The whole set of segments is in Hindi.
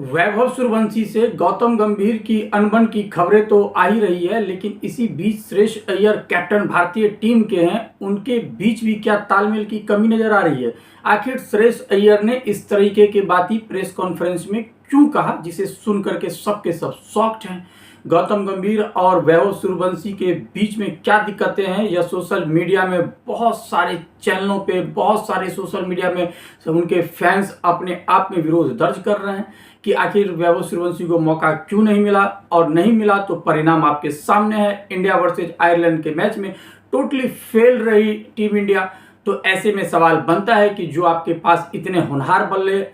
वैभव सूर्यवंशी से गौतम गंभीर की अनबन की खबरें तो आ ही रही है, लेकिन इसी बीच श्रेयस अय्यर कैप्टन भारतीय टीम के हैं, उनके बीच भी क्या तालमेल की कमी नजर आ रही है। आखिर श्रेयस अय्यर ने इस तरीके की बात प्रेस कॉन्फ्रेंस में क्यों कहा, जिसे सुनकर के सबके सब शॉक्ड हैं। गौतम गंभीर और वैभव सूर्यवंशी के बीच में क्या दिक्कतें हैं, या सोशल मीडिया में बहुत सारे चैनलों पे, बहुत सारे सोशल मीडिया में उनके फैंस अपने आप में विरोध दर्ज कर रहे हैं कि आखिर वैभव सूर्यवंशी को मौका क्यों नहीं मिला, और नहीं मिला तो परिणाम आपके सामने है। इंडिया वर्सेज आयरलैंड के मैच में टोटली फेल रही टीम इंडिया। तो ऐसे में सवाल बनता है कि जो आपके पास इतने होनहार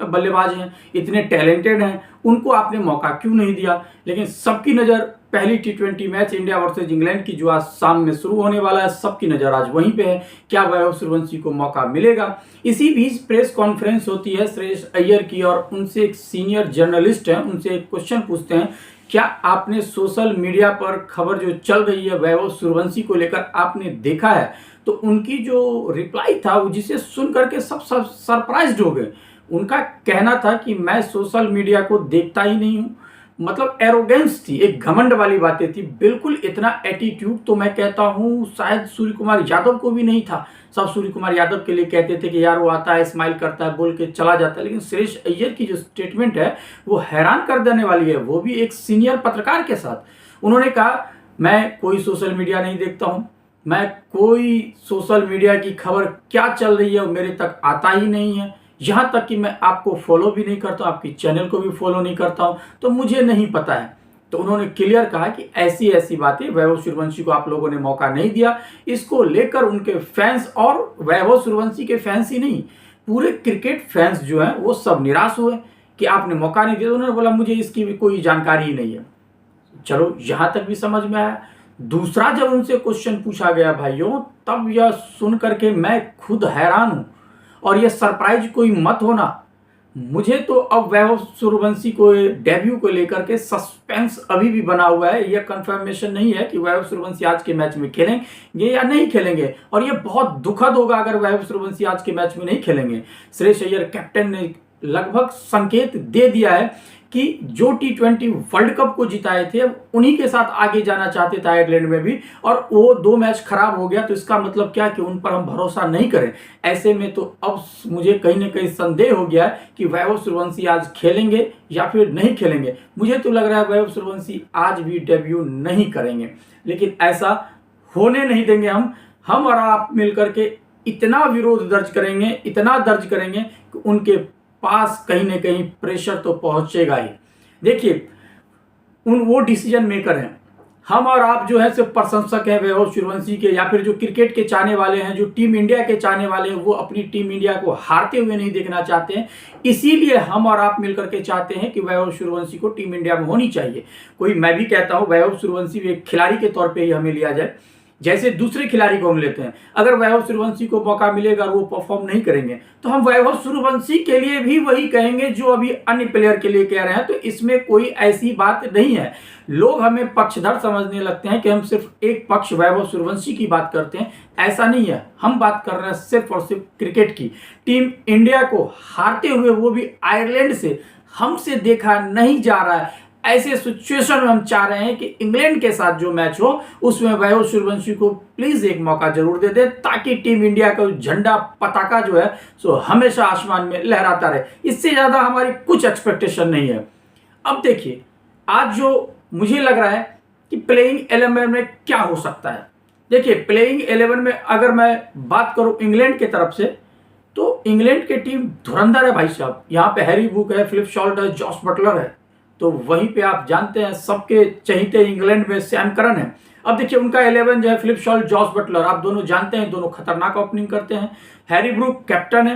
बल्लेबाज हैं, इतने टैलेंटेड हैं, उनको आपने मौका क्यों नहीं दिया। लेकिन सबकी नज़र पहली T20 match India versus England की जो आज शाम में शुरू होने वाला है, सबकी नज़र आज वहीं पे है। क्या वैभव सूर्यवंशी को मौका मिलेगा। इसी बीच प्रेस कॉन्फ्रेंस होती है श्रेयस अय्यर की, और उनसे एक सीनियर जर्नलिस्ट हैं, उनसे एक क्वेश्चन पूछते हैं, क्या आपने सोशल मीडिया पर खबर जो चल रही है वैभव सूर्यवंशी को लेकर आपने देखा है। तो उनकी जो रिप्लाई था वो जिसे सुन करके सब सरप्राइज्ड हो गए। उनका कहना था कि मैं सोशल मीडिया को देखता ही नहीं हूँ। मतलब एरोगेंस थी, एक घमंड वाली बातें थी, बिल्कुल इतना एटीट्यूड तो मैं कहता हूँ शायद सूर्य कुमार यादव को भी नहीं था। सब सूर्य कुमार यादव के लिए कहते थे कि यार वो आता है, स्माइल करता है, बोल के चला जाता है। लेकिन श्रेयस अय्यर की जो स्टेटमेंट है वो हैरान कर देने वाली है, वो भी एक सीनियर पत्रकार के साथ। उन्होंने कहा, मैं कोई सोशल मीडिया नहीं देखता हूँ, मैं कोई सोशल मीडिया की खबर क्या चल रही है वो मेरे तक आता ही नहीं है। यहाँ तक कि मैं आपको फॉलो भी नहीं करता हूँ, आपकी चैनल को भी फॉलो नहीं करता हूँ, तो मुझे नहीं पता है। तो उन्होंने क्लियर कहा कि ऐसी ऐसी बातें, वैभव सूर्यवंशी को आप लोगों ने मौका नहीं दिया। इसको लेकर उनके फैंस, और वैभव सूर्यवंशी के फैंस ही नहीं, पूरे क्रिकेट फैंस जो हैं वो सब निराश हुए कि आपने मौका नहीं दिया। उन्होंने बोला मुझे इसकी भी कोई जानकारी ही नहीं है। चलो यहाँ तक भी समझ में आया। दूसरा जब उनसे क्वेश्चन पूछा गया भाइयों, तब यह सुन करके मैं खुद हैरान हूं, और यह सरप्राइज कोई मत होना। मुझे तो अब वैभव सूर्यवंशी को डेब्यू को लेकर के सस्पेंस अभी भी बना हुआ है। यह कंफर्मेशन नहीं है कि वैभव सूर्यवंशी आज के मैच में खेलेंगे या नहीं खेलेंगे, और यह बहुत दुखद होगा अगर वैभव सूर्यवंशी आज के मैच में नहीं खेलेंगे। श्रेयस अय्यर कैप्टन ने लगभग संकेत दे दिया है कि जो T20 वर्ल्ड कप को जिताए थे उन्हीं के साथ आगे जाना चाहते थे आयरलैंड में भी, और वो 2 मैच खराब हो गया। तो इसका मतलब क्या कि उन पर हम भरोसा नहीं करें। ऐसे में तो अब मुझे कहीं ना कहीं संदेह हो गया है कि वैभव सूर्यवंशी आज खेलेंगे या फिर नहीं खेलेंगे। मुझे तो लग रहा है वैभव सूर्यवंशी आज भी डेब्यू नहीं करेंगे, लेकिन ऐसा होने नहीं देंगे। हम और आप मिलकर के इतना विरोध दर्ज करेंगे, इतना दर्ज करेंगे कि उनके पास कहीं ना कहीं प्रेशर तो पहुंचेगा ही। देखिए, वो डिसीजन मेकर हैं। हम और आप जो है सिर्फ प्रशंसक हैं वैभव सूर्यवंशी के, या फिर जो क्रिकेट के चाहने वाले हैं, जो टीम इंडिया के चाहने वाले हैं, वो अपनी टीम इंडिया को हारते हुए नहीं देखना चाहते हैं। इसीलिए हम और आप मिलकर के चाहते हैं कि वैभव सूर्यवंशी को टीम इंडिया में होनी चाहिए। मैं भी कहता हूं वैभव सूर्यवंशी भी एक खिलाड़ी के तौर पर ही हमें लिया जाए, जैसे दूसरे खिलाड़ी को हम लेते हैं। अगर वैभव सूर्यवंशी को मौका मिलेगा और वो परफॉर्म नहीं करेंगे, तो हम वैभव सूर्यवंशी के लिए भी वही कहेंगे जो अभी अन्य प्लेयर के लिए कह रहे हैं। तो इसमें कोई ऐसी बात नहीं है। लोग हमें पक्षधर समझने लगते हैं कि हम सिर्फ एक पक्ष वैभव सूर्यवंशी की बात करते हैं। ऐसा नहीं है। हम बात कर रहे हैं सिर्फ और सिर्फ क्रिकेट की। टीम इंडिया को हारते हुए, वो भी आयरलैंड से, हमसे देखा नहीं जा रहा है। ऐसे सिचुएशन में हम चाह रहे हैं कि इंग्लैंड के साथ जो मैच हो उसमें वैभव सूर्यवंशी को प्लीज एक मौका जरूर दे दे, ताकि टीम इंडिया का झंडा, पताका जो है सो हमेशा आसमान में लहराता रहे। इससे ज्यादा हमारी कुछ एक्सपेक्टेशन नहीं है। अब देखिए, आज जो मुझे लग रहा है कि प्लेइंग 11 में क्या हो सकता है। देखिए, प्लेइंग 11 में अगर मैं बात करूं इंग्लैंड की तरफ से, तो इंग्लैंड की टीम धुरंधर है भाई साहब। यहाँ पे हैरी ब्रूक है, फिलिप सॉल्ट है, जॉस बटलर है। तो वहीं पे आप जानते हैं सबके चहीते इंग्लैंड में सैम करन है। अब देखिए, उनका 11 जो है फिलिप सॉल्ट, जॉस बटलर, आप दोनों जानते हैं, दोनों खतरनाक ओपनिंग करते हैं। हैरी ब्रूक कैप्टन है।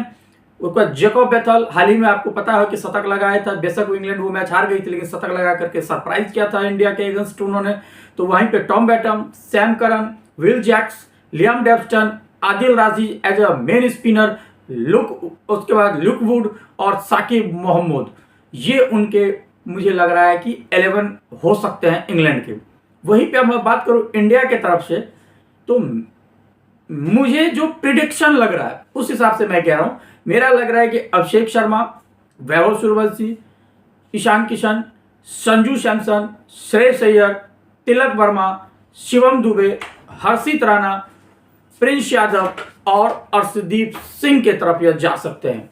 उसके बाद जैकोब बेथल, हाल ही में आपको पता है कि शतक लगाया था। बेशक वो इंग्लैंड वो मैच हार गई थी, लेकिन शतक लगा करके सरप्राइज किया था इंडिया के अगेंस्ट उन्होंने। तो वहीं पे Tom Banton, Sam Curran, Will Jacks, Liam Livingstone, Adil Rashid as a main spinner, उसके बाद लुक वुड और साकिब मोहम्मद, ये उनके मुझे लग रहा है कि 11 हो सकते हैं इंग्लैंड के। वहीं पे अब मैं बात करूं इंडिया के तरफ से, तो मुझे जो प्रिडिक्शन लग रहा है उस हिसाब से मैं कह रहा हूं। मेरा लग रहा है कि अभिषेक शर्मा, वैभव सूर्यवंशी, ईशान किशन, संजू सैमसन, श्रेयस अय्यर, तिलक वर्मा, शिवम दुबे, हर्षित राणा, प्रिंस यादव और अर्शदीप सिंह के तरफ यह जा सकते हैं,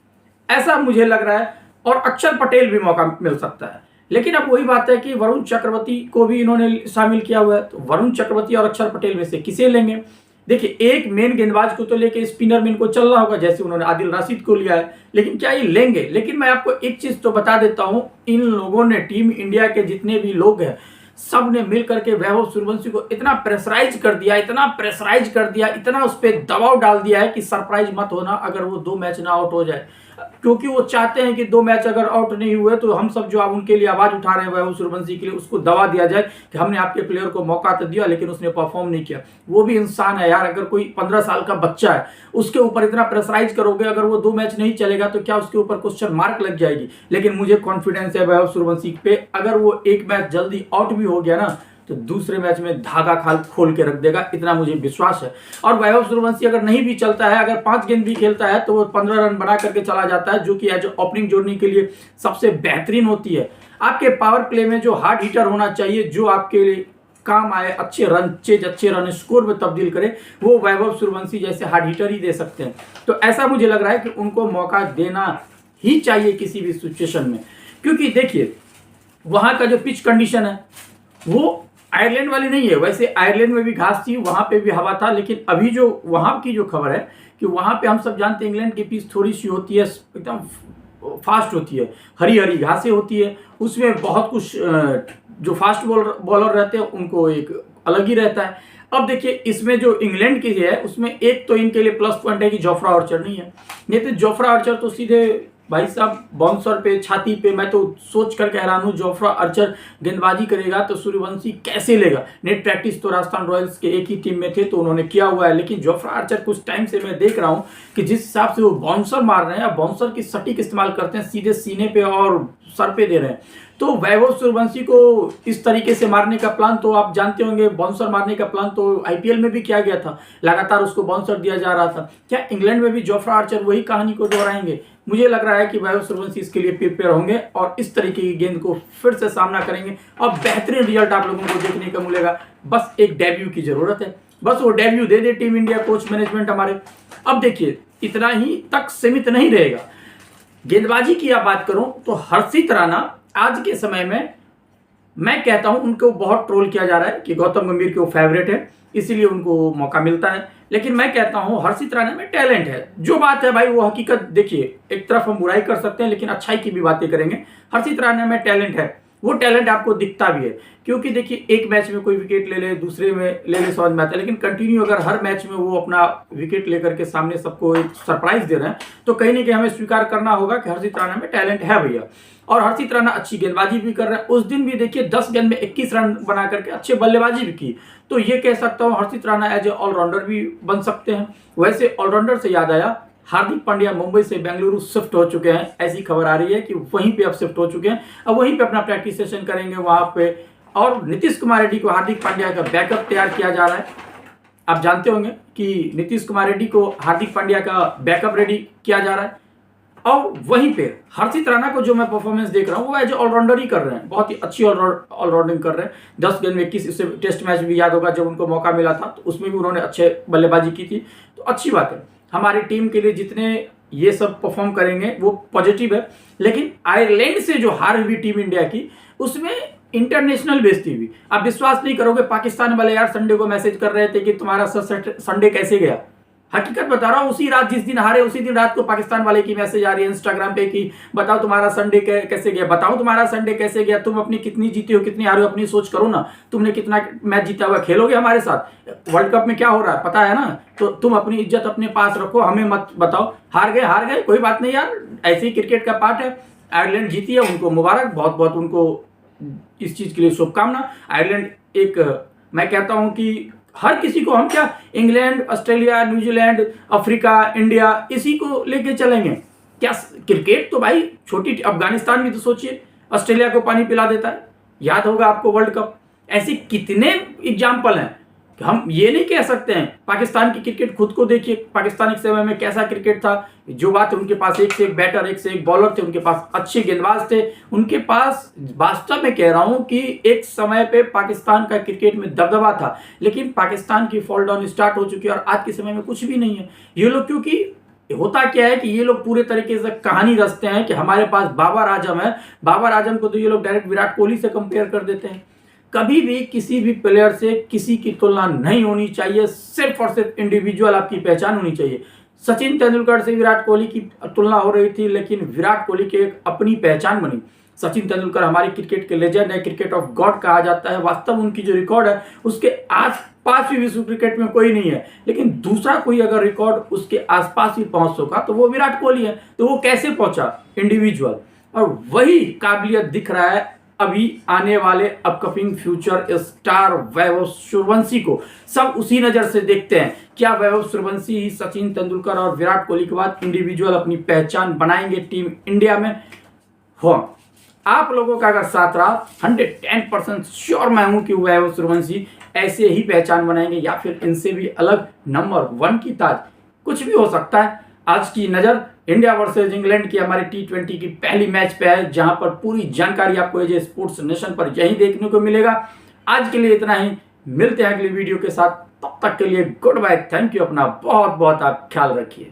ऐसा मुझे लग रहा है। और अक्षर पटेल भी मौका मिल सकता है। लेकिन अब वही बात है कि वरुण चक्रवर्ती को भी इन्होंने शामिल किया हुआ है, तो वरुण चक्रवर्ती और अक्षर पटेल में से किसे लेंगे? देखिए, एक मेन गेंदबाज को तो लेके स्पिनर में इनको चलना होगा, जैसे उन्होंने आदिल रशीद को लिया है, लेकिन क्या ये लेंगे? लेकिन मैं आपको एक चीज तो बता देता हूं, इन लोगों ने, टीम इंडिया के जितने भी लोग हैं, सब ने मिल करके वैभव सूर्यवंशी को इतना प्रेशराइज कर दिया, इतना उस पर दबाव डाल दिया है कि सरप्राइज मत होना अगर वो 2 मैच ना आउट हो जाए, क्योंकि वो चाहते हैं कि 2 मैच अगर आउट नहीं हुए तो हम सब जो अब उनके लिए आवाज उठा रहे हैं वैभव सूर्यवंशी के लिए, उसको दबा दिया जाए कि हमने आपके प्लेयर को मौका तो दिया लेकिन उसने परफॉर्म नहीं किया। वो भी इंसान है यार, अगर कोई 15 साल का बच्चा है उसके ऊपर इतना प्रेशराइज करोगे, अगर वो 2 मैच नहीं चलेगा तो क्या उसके ऊपर क्वेश्चन मार्क लग जाएगी? लेकिन मुझे कॉन्फिडेंस है वैभव सूर्यवंशी पे, अगर वो 1 मैच जल्दी आउट भी हो गया ना तो दूसरे मैच में धागा खाल खोल के रख देगा, इतना मुझे विश्वास है। और वैभव सूर्यवंशी अगर नहीं भी चलता है, अगर 5 गेंद भी खेलता है तो वो 15 रन बना करके चला जाता है, जो कि एज ओपनिंग जोड़ने के लिए सबसे बेहतरीन होती है। आपके पावर प्ले में जो हार्ड हिटर होना चाहिए, जो आपके लिए काम आए, अच्छे रन स्कोर में तब्दील करे, वो वैभव सूर्यवंशी जैसे हार्ड हिटर ही दे सकते हैं। तो ऐसा मुझे लग रहा है कि उनको मौका देना ही चाहिए किसी भी सिचुएशन में, क्योंकि देखिए वहां का जो पिच कंडीशन है वो आयरलैंड वाली नहीं है। वैसे आयरलैंड में भी घास थी, वहां पे भी हवा था, लेकिन अभी जो वहां की जो खबर है कि वहां पे हम सब जानते हैं इंग्लैंड की पिच थोड़ी सी होती है, एकदम फास्ट होती है, हरी हरी घासें होती है, उसमें बहुत कुछ जो फास्ट बॉलर रहते हैं उनको एक अलग ही रहता है। अब देखिए इसमें जो इंग्लैंड की है उसमें एक तो इनके लिए प्लस पॉइंट है कि जोफ्रा आर्चर नहीं है, नहीं तो जोफ्रा आर्चर तो सीधे भाई साहब बाउंसर पे, छाती पे, मैं तो सोच कर कह रहा हूँ जोफ्रा आर्चर गेंदबाजी करेगा तो सूर्यवंशी कैसे लेगा? नेट प्रैक्टिस तो राजस्थान रॉयल्स के एक ही टीम में थे तो उन्होंने किया हुआ है, लेकिन जोफ्रा आर्चर कुछ टाइम से मैं देख रहा हूँ कि जिस हिसाब से वो बाउंसर मार रहे हैं, बाउंसर की सटीक इस्तेमाल करते हैं, सीधे सीने पे और सर पे दे रहे हैं, तो वैभव सूर्यवंशी को इस तरीके से मारने का प्लान तो आप जानते होंगे, बाउंसर मारने का प्लान तो आईपीएल में भी किया गया था, लगातार उसको बाउंसर दिया जा रहा था। क्या इंग्लैंड में भी जोफ्रा आर्चर वही कहानी को दोहराएंगे? मुझे लग रहा है कि वैभव सूर्यवंशी इसके लिए प्रिपेयर होंगे और इस तरीके की गेंद को फिर से सामना करेंगे और बेहतरीन रिजल्ट आप लोगों को देखने को मिलेगा। बस एक डेब्यू की जरूरत है, बस वो डेब्यू दे दे टीम इंडिया कोच मैनेजमेंट हमारे। अब देखिए इतना ही तक सीमित नहीं रहेगा, गेंदबाजी की आप बात करूं तो हर्षित राणा आज के समय में मैं कहता हूं उनको बहुत ट्रोल किया जा रहा है कि गौतम गंभीर के वो फेवरेट है इसीलिए उनको मौका मिलता है, लेकिन मैं कहता हूं हर्षित राणा में टैलेंट है। जो बात है भाई वो हकीकत, देखिए एक तरफ हम बुराई कर सकते हैं लेकिन अच्छाई की भी बातें करेंगे। हर्षित राणा में टैलेंट है, वो टैलेंट आपको दिखता भी है, क्योंकि देखिए एक मैच में कोई विकेट ले ले, दूसरे में ले ले, समझ में आता है, लेकिन कंटिन्यू अगर हर मैच में वो अपना विकेट लेकर के सामने सबको एक सरप्राइज दे रहे हैं तो कहीं ना कहीं हमें स्वीकार करना होगा कि हर्षित राणा में टैलेंट है भैया। और हर्षित राणा अच्छी गेंदबाजी भी कर रहे हैं, उस दिन भी देखिए 10 गेंद में 21 रन बना करके अच्छे बल्लेबाजी भी की, तो ये कह सकता हूँ हर्षित राणा एज ए ऑलराउंडर भी बन सकते हैं। वैसे ऑलराउंडर से याद आया, हार्दिक पांड्या मुंबई से बेंगलुरु शिफ्ट हो चुके हैं, ऐसी खबर आ रही है कि वहीं पे अब शिफ्ट हो चुके हैं, अब वहीं पे अपना प्रैक्टिस सेशन करेंगे वहां पे। और नीतीश कुमार रेड्डी को हार्दिक पांड्या का बैकअप तैयार किया जा रहा है। आप जानते होंगे कि नीतीश कुमार रेड्डी को हार्दिक पांड्या का बैकअप रेडी किया जा रहा है, और वहीं पे हर्षित राणा को जो मैं परफॉर्मेंस देख रहा हूँ वो एज ऑलराउंडर ही कर रहे हैं, बहुत ही अच्छी ऑलराउंडिंग कर रहे हैं। 10 गेंद में 21, इससे टेस्ट मैच भी याद होगा जब उनको मौका मिला था तो उसमें भी उन्होंने अच्छे बल्लेबाजी की थी, तो अच्छी बात है। हमारी टीम के लिए जितने ये सब परफॉर्म करेंगे वो पॉजिटिव है, लेकिन आयरलैंड से जो हार हुई टीम इंडिया की उसमें इंटरनेशनल बेइज्जती हुई। आप विश्वास नहीं करोगे, पाकिस्तान वाले यार संडे को मैसेज कर रहे थे कि तुम्हारा संडे कैसे गया। हकीकत बता रहा हूं, उसी रात जिस दिन हारे उसी दिन रात को पाकिस्तान वाले की मैसेज आ रही है इंस्टाग्राम पे कि बताओ तुम्हारा संडे कैसे गया, बताओ तुम्हारा संडे कैसे गया, तुम अपनी कितनी जीते हो कितनी हारे हो अपनी सोच करो ना, तुमने कितना मैच जीता हुआ, खेलोगे हमारे साथ, वर्ल्ड कप में क्या हो रहा है पता है ना, तो तुम अपनी इज्जत अपने पास रखो, हमें मत बताओ। हार गए कोई बात नहीं यार, ऐसे ही क्रिकेट का पार्ट है। आयरलैंड जीती है, उनको मुबारक, बहुत बहुत उनको इस चीज के लिए शुभकामना। आयरलैंड एक, मैं कहता हूं कि हर किसी को हम क्या England, Australia, New Zealand, Africa, India इसी को लेके चलेंगे क्या? क्रिकेट तो भाई छोटी, अफगानिस्तान भी तो सोचिए ऑस्ट्रेलिया को पानी पिला देता है, याद होगा आपको वर्ल्ड कप। ऐसे कितने एग्जाम्पल हैं हम ये नहीं कह सकते हैं। पाकिस्तान की क्रिकेट खुद को देखिए, पाकिस्तान एक समय में कैसा क्रिकेट था। जो बात है, उनके पास एक से एक बैटर, एक से एक बॉलर थे, उनके पास अच्छे गेंदबाज थे, उनके पास, वास्तव में कह रहा हूं कि एक समय पे पाकिस्तान का क्रिकेट में दबदबा था। लेकिन पाकिस्तान की फॉल डाउन स्टार्ट हो चुकी है और आज के समय में कुछ भी नहीं है। ये लोग, क्योंकि होता क्या है कि ये लोग पूरे तरीके से कहानी रचते हैं कि हमारे पास बाबर आजम है। बाबर आजम को तो ये लोग डायरेक्ट विराट कोहली से कंपेयर कर देते हैं। कभी भी किसी भी प्लेयर से किसी की तुलना नहीं होनी चाहिए, सिर्फ और सिर्फ इंडिविजुअल आपकी पहचान होनी चाहिए। सचिन तेंदुलकर से विराट कोहली की तुलना हो रही थी, लेकिन विराट कोहली की एक अपनी पहचान बनी। सचिन तेंदुलकर हमारे क्रिकेट के लेजेंड है, क्रिकेट ऑफ गॉड कहा जाता है। वास्तव में उनकी जो रिकॉर्ड है उसके आसपास भी विश्व क्रिकेट में कोई नहीं है, लेकिन दूसरा कोई अगर रिकॉर्ड उसके आसपास भी पहुंच सका तो वो विराट कोहली है। तो वो कैसे पहुंचा? इंडिविजुअल। और वही काबिलियत दिख रहा है अभी आने वाले upcoming future star Vaibhav Suryavanshi को। सब उसी नजर से देखते हैं, क्या वैभव सूर्यवंशी ही सचिन तेंदुलकर और विराट कोहली के बाद इंडिविजुअल अपनी पहचान बनाएंगे टीम इंडिया में? हो आप लोगों का अगर साथ रहा, 110% श्योर मैं हूं कि वैभव सूर्यवंशी ऐसे ही पहचान बनाएंगे, या फिर इनसे भी अलग नंबर 1 की ताज। कुछ भी हो सकता है। आज की नजर इंडिया वर्सेस इंग्लैंड की हमारी T20 की पहली मैच पे है, जहां पर पूरी जानकारी आपको एजे स्पोर्ट्स नेशन पर यही देखने को मिलेगा। आज के लिए इतना ही, मिलते हैं अगली वीडियो के साथ। तब तक के लिए गुड बाय, थैंक यू, अपना बहुत बहुत आप ख्याल रखिए।